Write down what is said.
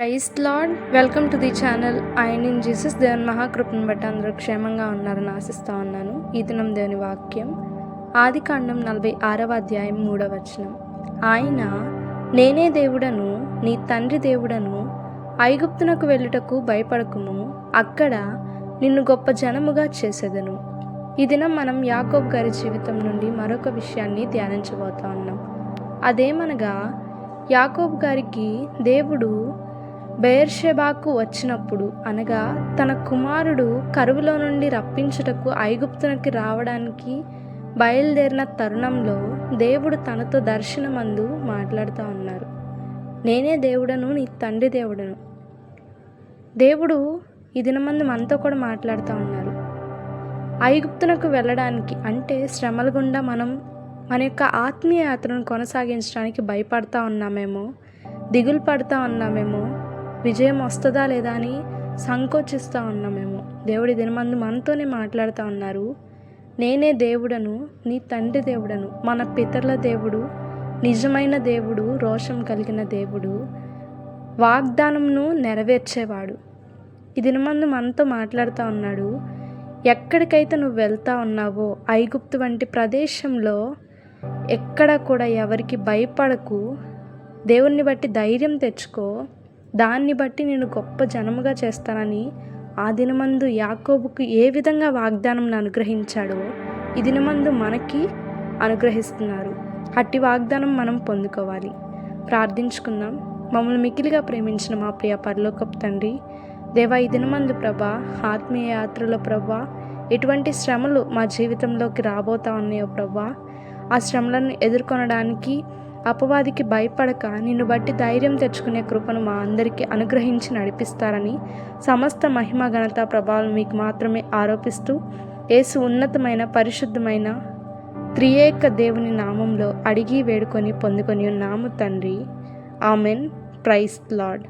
Praise Lord. Welcome to the channel. In Jesus. దేవుని మహాకృపను బట్టి అందరూ క్షేమంగా ఉన్నారని ఆశిస్తూ ఉన్నాను. ఈ దినం దేవుని వాక్యం ఆదికాండం 46వ అధ్యాయం 3వ వచనం. ఆయన, నేనే దేవుడను, నీ తండ్రి దేవుడను, ఐగుప్తునకు వెళ్ళుటకు భయపడకుము, అక్కడ నిన్ను గొప్ప జనముగా చేసేదను. ఈ దినం మనం యాకోబు గారి జీవితం నుండి మరొక విషయాన్ని ధ్యానించబోతా ఉన్నాం. అదేమనగా, యాకోబు గారికి దేవుడు బెయేర్షెబాకు వచ్చినప్పుడు, అనగా తన కుమారుడు కరువులో నుండి రప్పించుటకు ఐగుప్తునకి రావడానికి బయలుదేరిన తరుణంలో దేవుడు తనతో దర్శనమందు మాట్లాడుతూ ఉన్నారు. నేనే దేవుడను, నీ తండ్రి దేవుడను. దేవుడు ఈ దినమందు మనతో కూడా మాట్లాడుతూ ఉన్నారు. ఐగుప్తునకు వెళ్ళడానికి అంటే శ్రమల గుండా మనం మన యొక్క ఆత్మీయ యాత్రను కొనసాగించడానికి భయపడతా ఉన్నామేమో, దిగులు పడుతూ ఉన్నామేమో, విజయం వస్తుందా లేదా అని సంకోచిస్తూ ఉన్నామేమో. దేవుడి దినమందు మనతోనే మాట్లాడుతూ ఉన్నారు. నేనే దేవుడను, నీ తండ్రి దేవుడను. మన పితరుల దేవుడు, నిజమైన దేవుడు, రోషం కలిగిన దేవుడు, వాగ్దానంను నెరవేర్చేవాడు. ఈ దినమందు మనతో మాట్లాడుతూ ఉన్నాడు. ఎక్కడికైతే నువ్వు వెళ్తా ఉన్నావో, ఐగుప్తు వంటి ప్రదేశంలో ఎక్కడ కూడా ఎవరికి భయపడకు, దేవుణ్ణి బట్టి ధైర్యం తెచ్చుకో, దాన్ని బట్టి నేను గొప్ప జనముగా చేస్తానని ఆ దినమందు యాకోబుకు ఏ విధంగా వాగ్దానం అనుగ్రహించాడో ఈ దినమందు మనకి అనుగ్రహిస్తున్నారు. అట్టి వాగ్దానం మనం పొందుకోవాలి. ప్రార్థించుకుందాం. మమ్మల్ని మిక్కిలిగా ప్రేమించిన మా ప్రియ పరలోకపు తండ్రి, దేవా, ఈ దినమందు ప్రభా, ఆత్మీయ యాత్రలో ప్రభా, ఎటువంటి శ్రమలు మా జీవితంలోకి రాబోతా ఉన్నాయో ప్రభా, ఆ శ్రమలను ఎదుర్కొనడానికి అపవాదికి భయపడక నిన్ను బట్టి ధైర్యం తెచ్చుకునే కృపను మా అందరికీ అనుగ్రహించి నడిపిస్తారని సమస్త మహిమ ఘనత ప్రభావం మీకు మాత్రమే ఆరోపిస్తూ యేసు ఉన్నతమైన పరిశుద్ధమైన త్రియేక దేవుని నామంలో అడిగి వేడుకొని పొందుకొని ఉన్నాము తండ్రి. ఆమెన్. Praise lord.